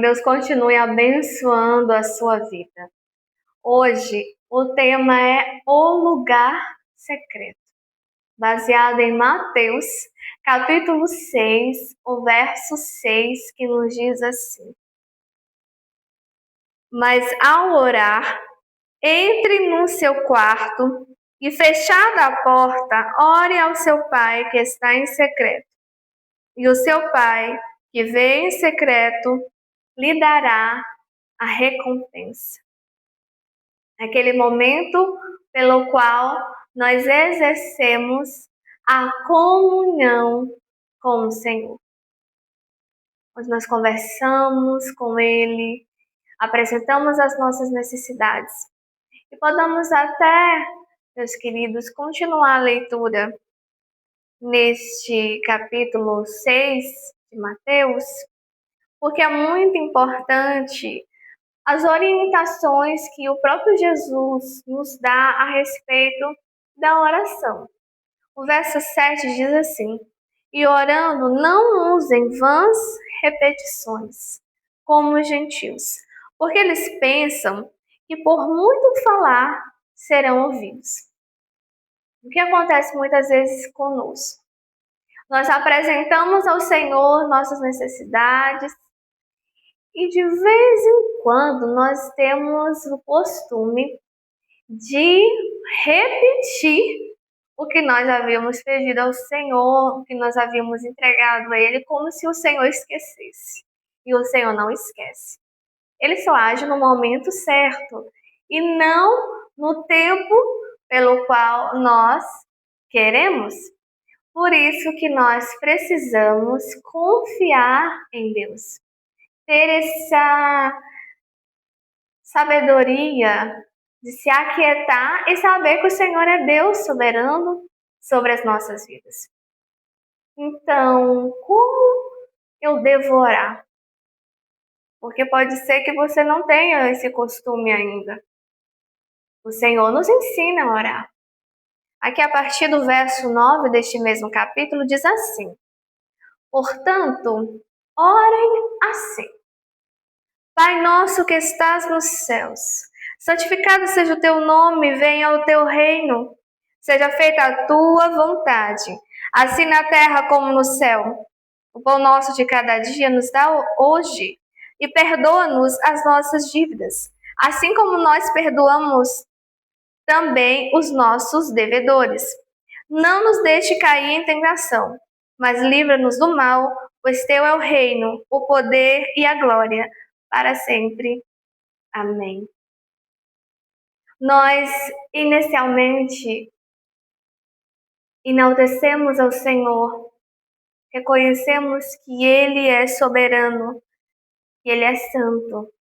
Deus continue abençoando a sua vida. Hoje, o tema é o lugar secreto, baseado em Mateus, capítulo 6, o verso 6, que nos diz assim: Mas ao orar, entre no seu quarto e, fechada a porta, ore ao seu Pai que está em secreto. E o seu Pai, que vê em secreto, lhe dará a recompensa. Aquele momento pelo qual nós exercemos a comunhão com o Senhor. Onde nós conversamos com Ele, apresentamos as nossas necessidades. E podemos até, meus queridos, continuar a leitura neste capítulo 6 de Mateus, porque é muito importante as orientações que o próprio Jesus nos dá a respeito da oração. O verso 7 diz assim: E orando, não usem vãs repetições, como os gentios, porque eles pensam que por muito falar serão ouvidos. O que acontece muitas vezes conosco? Nós apresentamos ao Senhor nossas necessidades e de vez em quando nós temos o costume de repetir o que nós havíamos pedido ao Senhor, o que nós havíamos entregado a Ele, como se o Senhor esquecesse. E o Senhor não esquece. Ele só age no momento certo e não no tempo pelo qual nós queremos. Por isso que nós precisamos confiar em Deus. Ter essa sabedoria de se aquietar e saber que o Senhor é Deus soberano sobre as nossas vidas. Então, como eu devo orar? Porque pode ser que você não tenha esse costume ainda. O Senhor nos ensina a orar. Aqui, a partir do verso 9 deste mesmo capítulo, diz assim: Portanto, orem assim. Pai nosso que estás nos céus, santificado seja o teu nome, venha o teu reino. Seja feita a tua vontade, assim na terra como no céu. O pão nosso de cada dia nos dá hoje, e perdoa-nos as nossas dívidas, assim como nós perdoamos também os nossos devedores. Não nos deixe cair em tentação, mas livra-nos do mal, pois teu é o reino, o poder e a glória, para sempre. Amém. Nós, inicialmente, enaltecemos ao Senhor, reconhecemos que Ele é soberano, que Ele é santo,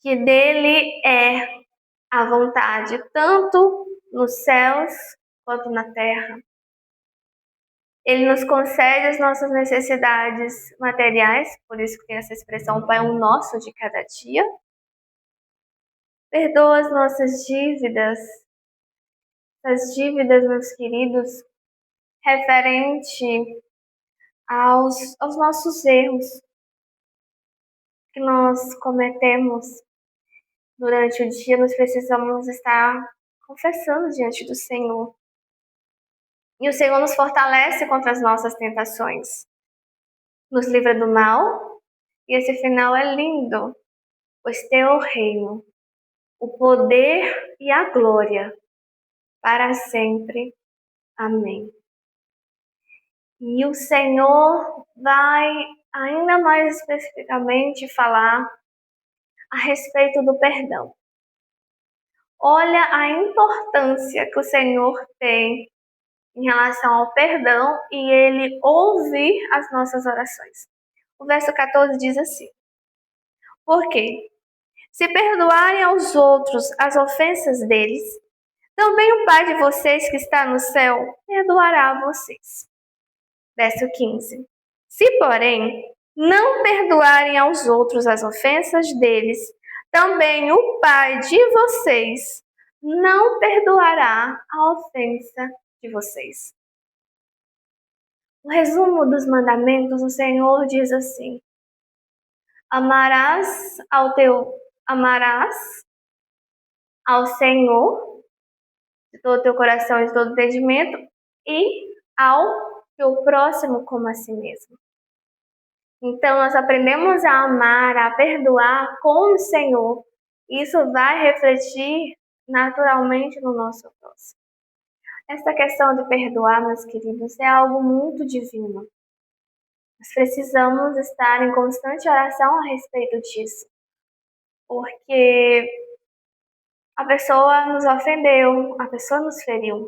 que dele é a vontade, tanto nos céus quanto na terra. Ele nos concede as nossas necessidades materiais, por isso que tem essa expressão, Pai nosso de cada dia. Perdoa as nossas dívidas, as dívidas, meus queridos, referente aos nossos erros que nós cometemos durante o dia, nós precisamos estar confessando diante do Senhor. E o Senhor nos fortalece contra as nossas tentações, nos livra do mal, e esse final é lindo, pois teu é o reino, o poder e a glória, para sempre. Amém. E o Senhor vai ainda mais especificamente falar a respeito do perdão. Olha a importância que o Senhor tem em relação ao perdão e Ele ouvir as nossas orações. O verso 14 diz assim: Porque se perdoarem aos outros as ofensas deles, também o Pai de vocês que está no céu perdoará a vocês. Verso 15. Se, porém, não perdoarem aos outros as ofensas deles, também o Pai de vocês não perdoará a ofensa de vocês. O resumo dos mandamentos, o Senhor diz assim: Amarás ao Senhor de todo o teu coração e de todo o entendimento e ao teu próximo como a si mesmo. Então, nós aprendemos a amar, a perdoar com o Senhor. Isso vai refletir naturalmente no nosso próximo. Essa questão de perdoar, meus queridos, é algo muito divino. Nós precisamos estar em constante oração a respeito disso. Porque a pessoa nos ofendeu, a pessoa nos feriu.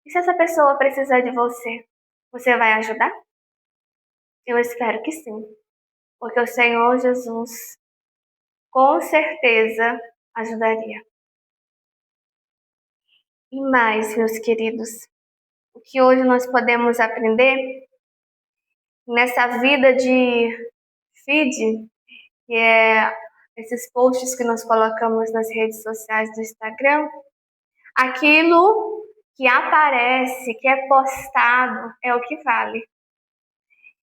E se essa pessoa precisar de você, você vai ajudar? Eu espero que sim. Porque o Senhor Jesus, com certeza, ajudaria. E mais, meus queridos, o que hoje nós podemos aprender nessa vida de feed, que é esses posts que nós colocamos nas redes sociais do Instagram, aquilo que aparece, que é postado, é o que vale.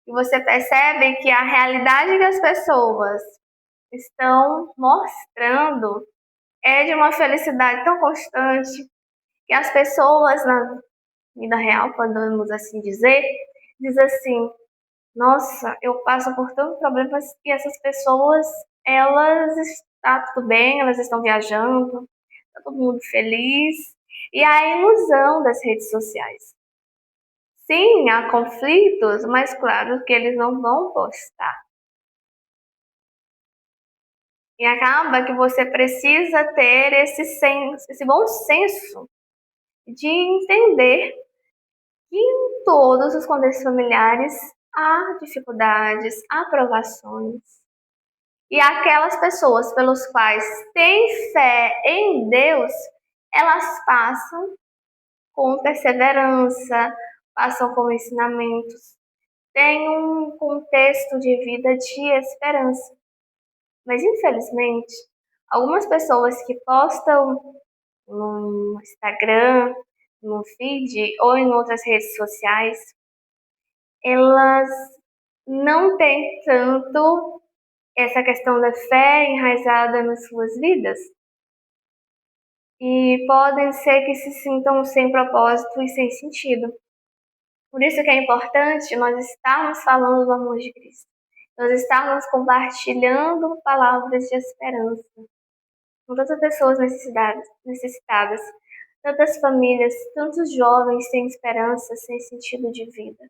E você percebe que a realidade que as pessoas estão mostrando é de uma felicidade tão constante que as pessoas na vida real, podemos assim dizer, diz assim: nossa, eu passo por tantos problemas e essas pessoas, elas estão tudo bem, elas estão viajando, está todo mundo feliz. E a ilusão das redes sociais. Sim, há conflitos, mas claro que eles não vão postar. E acaba que você precisa ter esse bom senso de entender que em todos os contextos familiares há dificuldades, há provações. E aquelas pessoas pelas quais têm fé em Deus, elas passam com perseverança, passam com ensinamentos, têm um contexto de vida de esperança. Mas infelizmente, algumas pessoas que postam no Instagram, no feed ou em outras redes sociais, elas não têm tanto essa questão da fé enraizada nas suas vidas. E podem ser que se sintam sem propósito e sem sentido. Por isso que é importante nós estarmos falando do amor de Cristo. Nós estarmos compartilhando palavras de esperança com tantas pessoas necessitadas, tantas famílias, tantos jovens sem esperança, sem sentido de vida.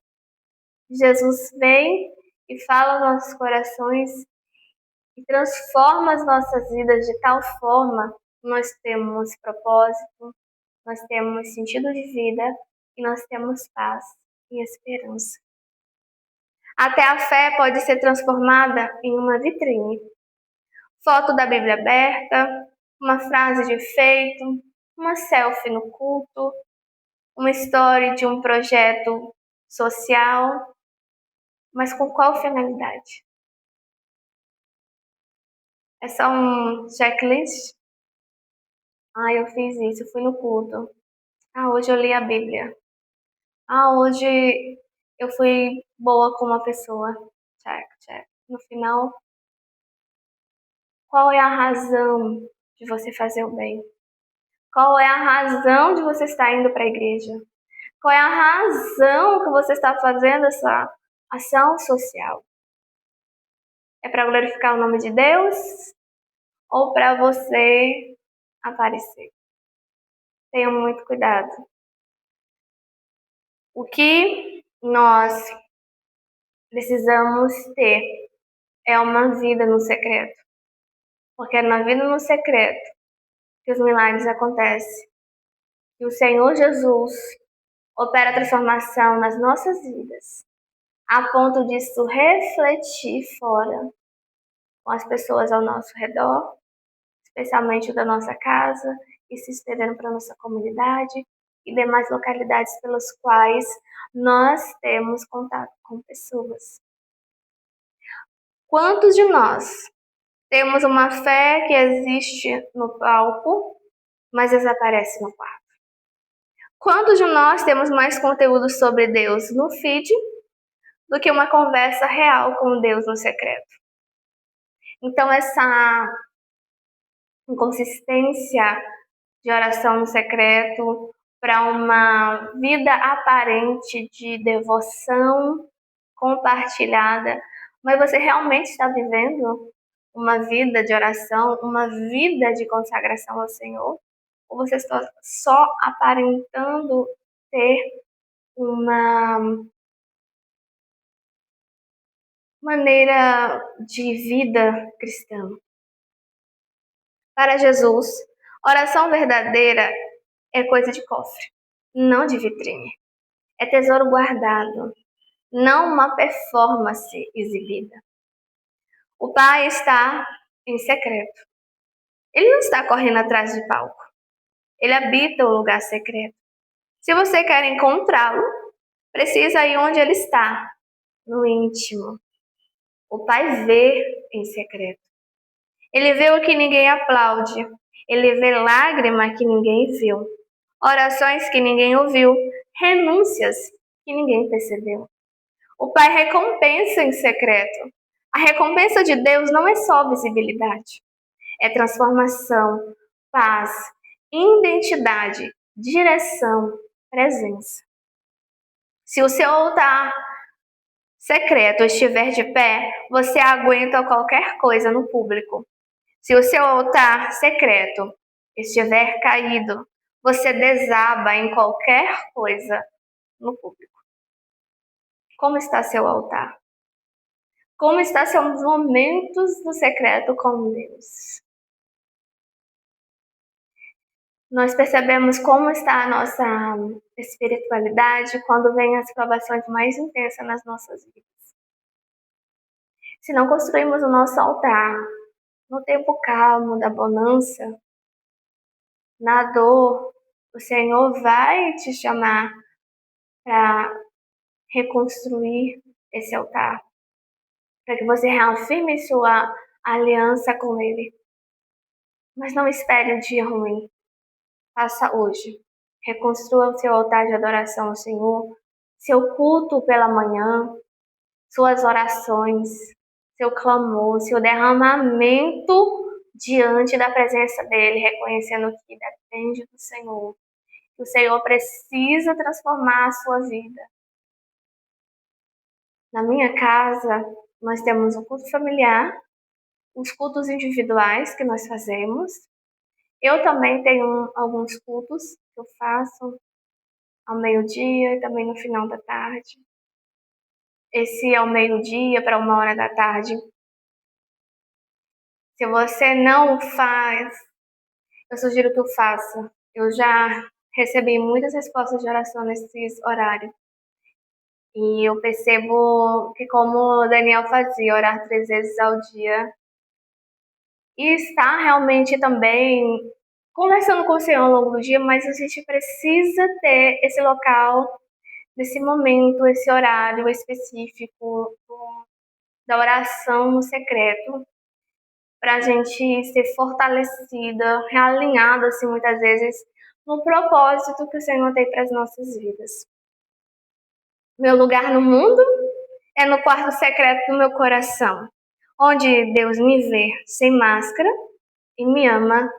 Jesus vem e fala aos nossos corações e transforma as nossas vidas de tal forma que nós temos propósito, nós temos sentido de vida e nós temos paz e esperança. Até a fé pode ser transformada em uma vitrine. Foto da Bíblia aberta, uma frase de efeito, uma selfie no culto, uma história de um projeto social, mas com qual finalidade? É só um checklist? Ah, eu fiz isso, fui no culto. Ah, hoje eu li a Bíblia. Ah, hoje eu fui boa com uma pessoa. Check, check. No final, qual é a razão de você fazer o bem? Qual é a razão de você estar indo para a igreja? Qual é a razão que você está fazendo essa ação social? É para glorificar o nome de Deus ou para você aparecer? Tenha muito cuidado. O que nós precisamos ter é uma vida no secreto. Porque é na vida no secreto que os milagres acontecem. Que o Senhor Jesus opera a transformação nas nossas vidas, a ponto disso refletir fora com as pessoas ao nosso redor, especialmente da nossa casa, e se estendendo para a nossa comunidade e demais localidades pelas quais nós temos contato com pessoas. Quantos de nós temos uma fé que existe no palco, mas desaparece no quarto? Quantos de nós temos mais conteúdo sobre Deus no feed do que uma conversa real com Deus no secreto? Então, essa inconsistência de oração no secreto para uma vida aparente de devoção compartilhada, mas você realmente está vivendo uma vida de oração, uma vida de consagração ao Senhor? Ou você está só aparentando ter uma maneira de vida cristã? Para Jesus, oração verdadeira é coisa de cofre, não de vitrine. É tesouro guardado, não uma performance exibida. O Pai está em secreto. Ele não está correndo atrás de palco. Ele habita o lugar secreto. Se você quer encontrá-lo, precisa ir onde ele está, no íntimo. O Pai vê em secreto. Ele vê o que ninguém aplaude. Ele vê lágrima que ninguém viu. Orações que ninguém ouviu. Renúncias que ninguém percebeu. O Pai recompensa em secreto. A recompensa de Deus não é só visibilidade. É transformação, paz, identidade, direção, presença. Se o seu altar secreto estiver de pé, você aguenta qualquer coisa no público. Se o seu altar secreto estiver caído, você desaba em qualquer coisa no público. Como está seu altar? Como estão seus momentos do secreto com Deus? Nós percebemos como está a nossa espiritualidade quando vem as provações mais intensas nas nossas vidas. Se não construímos o nosso altar no tempo calmo da bonança, na dor, o Senhor vai te chamar para reconstruir esse altar, para que você reafirme sua aliança com Ele. Mas não espere um dia ruim. Faça hoje. Reconstrua o seu altar de adoração ao Senhor, seu culto pela manhã, suas orações, seu clamor, seu derramamento diante da presença dele, reconhecendo que depende do Senhor. Que o Senhor precisa transformar a sua vida. Na minha casa, nós temos o culto familiar, os cultos individuais que nós fazemos. Eu também tenho alguns cultos que eu faço ao meio-dia e também no final da tarde. Esse é ao meio-dia para 1h da tarde. Se você não faz, eu sugiro que eu faça. Eu já recebi muitas respostas de oração nesses horários. E eu percebo que, como Daniel fazia, orar 3 vezes ao dia, e estar realmente também conversando com o Senhor ao longo do dia, mas a gente precisa ter esse local, nesse momento, esse horário específico da oração no secreto, para a gente ser fortalecida, realinhada, assim, muitas vezes, no propósito que o Senhor tem para as nossas vidas. Meu lugar no mundo é no quarto secreto do meu coração, onde Deus me vê sem máscara e me ama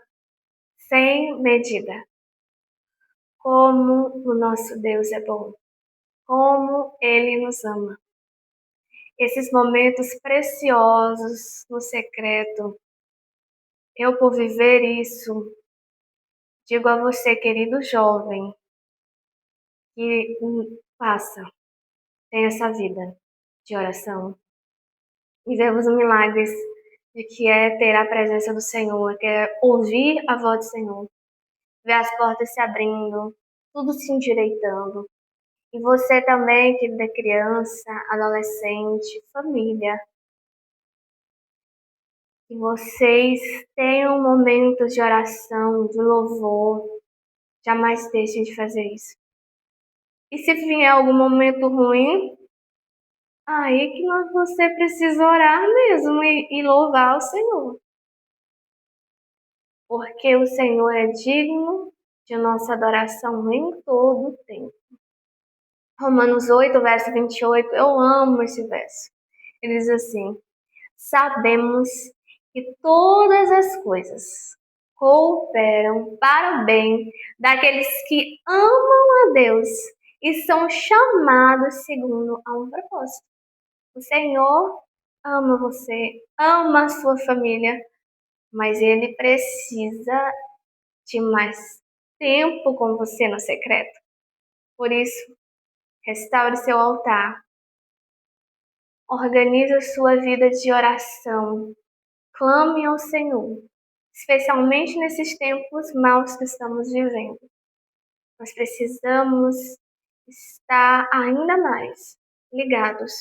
sem medida. Como o nosso Deus é bom, como Ele nos ama. Esses momentos preciosos no secreto, eu por viver isso, digo a você, querido jovem, que tenha essa vida de oração. E vemos milagres de que é ter a presença do Senhor, que é ouvir a voz do Senhor, ver as portas se abrindo, tudo se endireitando. E você também, que é criança, adolescente, família, que vocês tenham momentos de oração, de louvor, jamais deixem de fazer isso. E se vier algum momento ruim, aí que você precisa orar mesmo e louvar o Senhor. Porque o Senhor é digno de nossa adoração em todo o tempo. Romanos 8, verso 28, eu amo esse verso. Ele diz assim: sabemos que todas as coisas cooperam para o bem daqueles que amam a Deus e são chamados segundo a um propósito. O Senhor ama você, ama a sua família, mas Ele precisa de mais tempo com você no secreto. Por isso, restaure seu altar, organize a sua vida de oração, clame ao Senhor, especialmente nesses tempos maus que estamos vivendo. Nós precisamos estar ainda mais ligados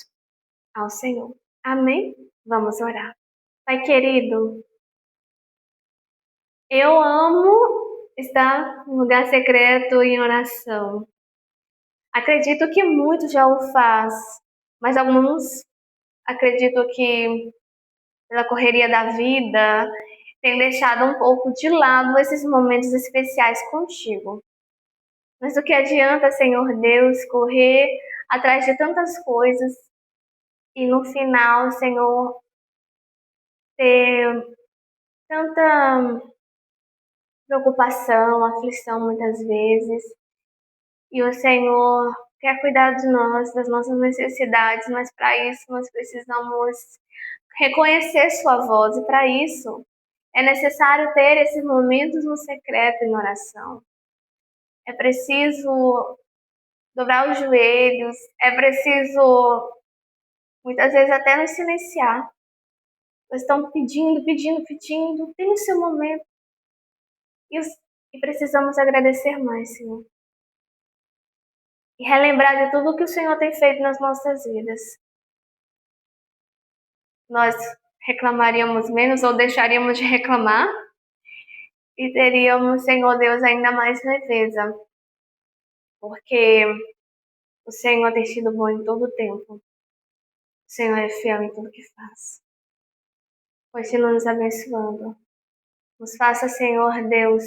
ao Senhor. Amém? Vamos orar. Pai querido, eu amo estar no lugar secreto em oração. Acredito que muitos já o faz, mas alguns acredito que pela correria da vida tem deixado um pouco de lado esses momentos especiais contigo. Mas o que adianta, Senhor Deus, correr atrás de tantas coisas e no final, Senhor, ter tanta preocupação, aflição muitas vezes. E o Senhor quer cuidar de nós, das nossas necessidades, mas para isso nós precisamos reconhecer sua voz e para isso é necessário ter esses momentos no secreto em oração. É preciso dobrar os joelhos, é preciso muitas vezes até nos silenciar. Nós estamos pedindo, tem o seu momento. E precisamos agradecer mais, Senhor. E relembrar de tudo que o Senhor tem feito nas nossas vidas. Nós reclamaríamos menos ou deixaríamos de reclamar e teríamos, Senhor Deus, ainda mais leveza. Porque o Senhor tem sido bom em todo o tempo. O Senhor é fiel em tudo que faz. Continua nos abençoando. Nos faça, Senhor Deus,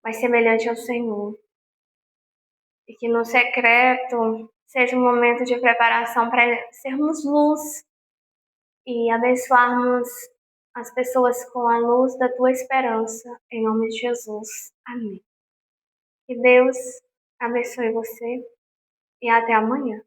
mais semelhante ao Senhor. E que no secreto seja um momento de preparação para sermos luz e abençoarmos as pessoas com a luz da tua esperança. Em nome de Jesus. Amém. Que Deus abençoe você e até amanhã.